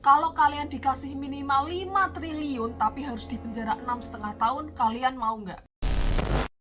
Kalau kalian dikasih minimal 5 triliun tapi harus dipenjara 6,5 tahun, kalian mau nggak?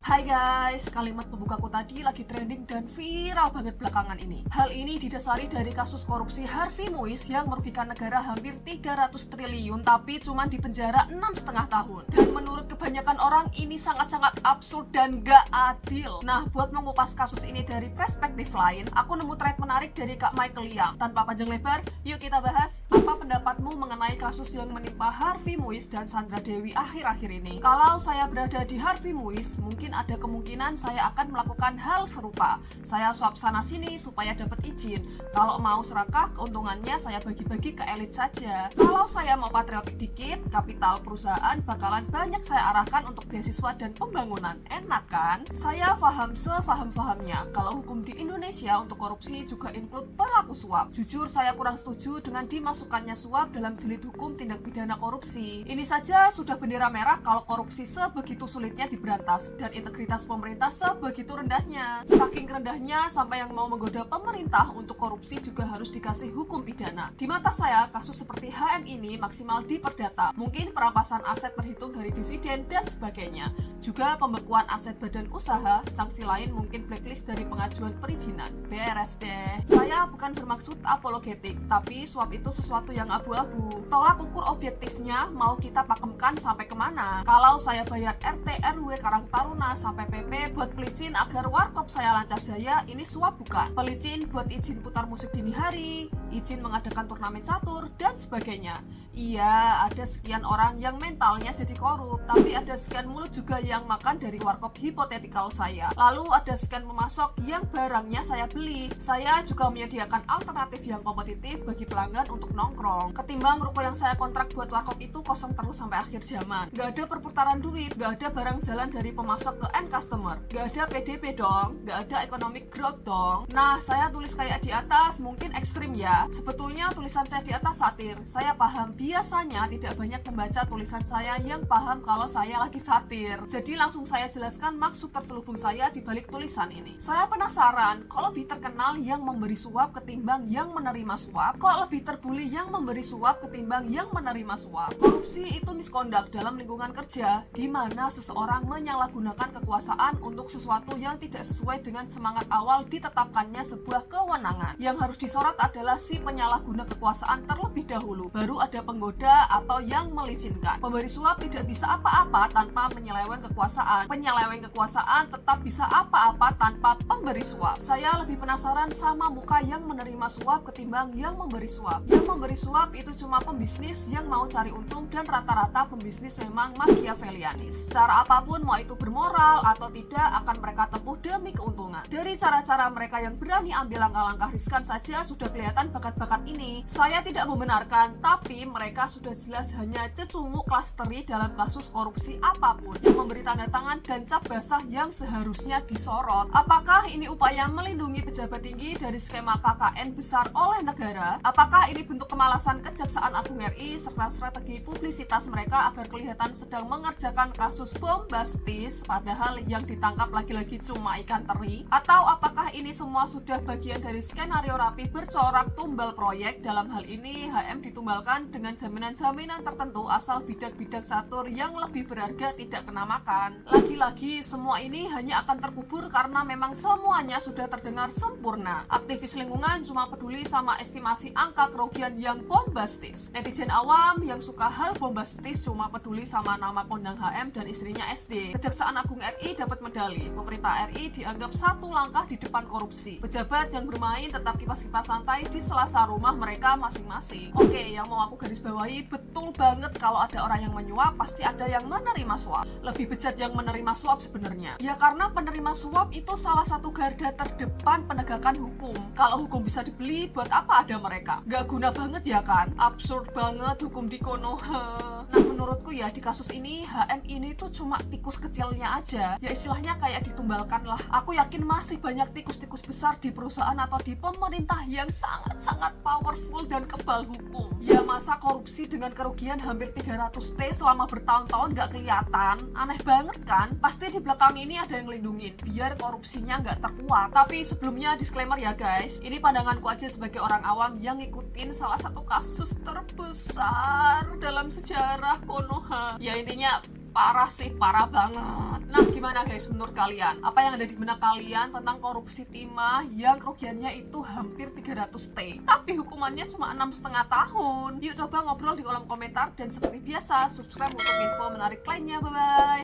Hai guys, kalimat pembukaku tadi lagi trending dan viral banget belakangan ini. Hal ini didasari dari kasus korupsi Harvey Muiz yang merugikan negara hampir 300 triliun tapi cuma dipenjara 6,5 tahun. Dan menurut kebanyakan orang ini sangat-sangat absurd dan gak adil. Nah, buat mengupas kasus ini dari perspektif lain, aku nemu thread menarik dari Kak Michael Liang. Tanpa panjang lebar, yuk kita bahas. Apa pendapatmu mengenai kasus yang menimpa Harvey Muiz dan Sandra Dewi akhir-akhir ini? Kalau saya berada di Harvey Muiz, mungkin ada kemungkinan saya akan melakukan hal serupa. Saya swap sana-sini supaya dapat izin. Kalau mau serakah, keuntungannya saya bagi-bagi ke elit saja. Kalau saya mau patriotik dikit, kapital perusahaan bakalan banyak saya arahkan untuk beasiswa dan pembangunan. Enak kan? Saya paham sefaham-fahamnya kalau hukum di Indonesia untuk korupsi juga include pelaku suap. Jujur saya kurang setuju dengan dimasukkannya suap dalam jilid hukum tindak pidana korupsi. Ini saja sudah bendera merah kalau korupsi sebegitu sulitnya diberantas dan integritas pemerintah sebegitu rendahnya. Saking rendahnya sampai yang mau menggoda pemerintah untuk korupsi juga harus dikasih hukum pidana. Di mata saya, kasus seperti HM ini maksimal diperdata. Mungkin perampasan aset terhitung dari dividen dan sebagainya. Juga pembekuan aset badan usaha, sanksi lain mungkin blacklist dari pengajuan perizinan. Beres deh. Saya bukan bermaksud apologetik, tapi suap itu sesuatu yang abu-abu. Tolak ukur objektifnya mau kita pakemkan sampai kemana? Kalau saya bayar RT RW Karang Taruna sampai PP buat pelicin agar warkop saya lancar jaya, ini suap bukan? Pelicin buat izin putar musik dini hari, izin mengadakan turnamen catur, dan sebagainya. Iya, ada sekian orang yang mentalnya jadi korup, tapi ada sekian mulut juga yang makan dari warkop hipotetikal saya. Lalu ada sekian pemasok yang barangnya saya beli. Saya juga menyediakan alternatif yang kompetitif bagi pelanggan untuk nongkrong. Ketimbang ruko yang saya kontrak buat warkop itu kosong terus sampai akhir zaman. Gak ada perputaran duit, gak ada barang jalan dari pemasok ke end customer, gak ada PDP dong, gak ada economic growth dong. Nah, saya tulis kayak di atas mungkin ekstrim ya. Sebetulnya tulisan saya di atas satir. Saya paham biasanya tidak banyak membaca tulisan saya yang paham kalau saya lagi satir. Jadi langsung saya jelaskan maksud terselubung saya di balik tulisan ini. Saya penasaran, kok lebih terkenal yang memberi suap ketimbang yang menerima suap? Kok lebih terbuli yang memberi suap ketimbang yang menerima suap? Korupsi itu misconduct dalam lingkungan kerja, di mana seseorang menyalahgunakan kekuasaan untuk sesuatu yang tidak sesuai dengan semangat awal ditetapkannya sebuah kewenangan. Yang harus disorot adalah si penyalahguna kekuasaan terlebih dahulu, baru ada penggoda atau yang melicinkan. Pemberi suap tidak bisa apa-apa tanpa menyeleweng kekuasaan. Penyeleweng kekuasaan tetap bisa apa-apa tanpa pemberi suap. Saya lebih penasaran sama muka yang menerima suap ketimbang yang memberi suap. Yang memberi suap itu cuma pembisnis yang mau cari untung, dan rata-rata pembisnis memang Machiavellianis. Cara apapun, mau itu bermoral atau tidak, akan mereka tempuh demi keuntungan. Dari cara-cara mereka yang berani ambil langkah-langkah riskan saja sudah kelihatan bakat-bakat ini. Saya tidak membenarkan, tapi mereka sudah jelas hanya cecunguk klasteri dalam kasus korupsi apapun yang memberi tanda tangan dan cap basah yang seharusnya disorot. Apakah ini upaya melindungi pejabat tinggi dari skema KKN besar oleh negara? Apakah ini bentuk kemalasan Kejaksaan Agung RI serta strategi publisitas mereka agar kelihatan sedang mengerjakan kasus bombastis padahal yang ditangkap lagi-lagi cuma ikan teri? Atau apakah ini semua sudah bagian dari skenario rapi bercorak tumbal proyek? Dalam hal ini HM ditumbalkan dengan jaminan-jaminan tertentu asal bidak-bidak satur yang lebih berharga tidak kena makan. Lagi-lagi semua ini hanya akan terkubur karena memang semuanya sudah terdengar sempurna. Aktivis lingkungan cuma peduli sama estimasi angka kerugian yang bombastis. Netizen awam yang suka hal bombastis cuma peduli sama nama kondang HM dan istrinya SD. Kejaksaan Agung RI dapat medali. Pemerintah RI dianggap satu langkah di depan korupsi. Pejabat yang bermain tetap kipas-kipas santai di sela-sela rumah mereka masing-masing. Oke, yang mau aku garis bawahi, betul banget kalau ada orang yang menyuap, pasti ada yang menerima suap. Lebih bejat yang menerima suap sebenarnya. Ya karena penerima suap itu salah satu garda terdepan penegakan hukum. Kalau hukum bisa dibeli, buat apa ada mereka? Gak guna banget ya kan? Absurd banget hukum di Konoha. Nah, menurutku ya di kasus ini HM ini tuh cuma tikus kecilnya aja. Ya istilahnya kayak ditumbalkan lah. Aku yakin masih banyak tikus-tikus besar di perusahaan atau di pemerintah yang sangat-sangat powerful dan kebal hukum. Ya masa korupsi dengan kerugian hampir 300T selama bertahun-tahun gak kelihatan? Aneh banget kan? Pasti di belakang ini ada yang lindungin biar korupsinya gak terkuak. Tapi sebelumnya disclaimer ya guys, ini pandanganku aja sebagai orang awam yang ngikutin salah satu kasus terbesar dalam sejarah Konoha. Ya intinya parah sih, parah banget. Nah gimana guys menurut kalian? Apa yang ada di benak kalian tentang korupsi timah yang kerugiannya itu hampir 300 T tapi hukumannya cuma 6,5 tahun? Yuk coba ngobrol di kolom komentar, dan seperti biasa subscribe untuk info menarik lainnya. Bye bye.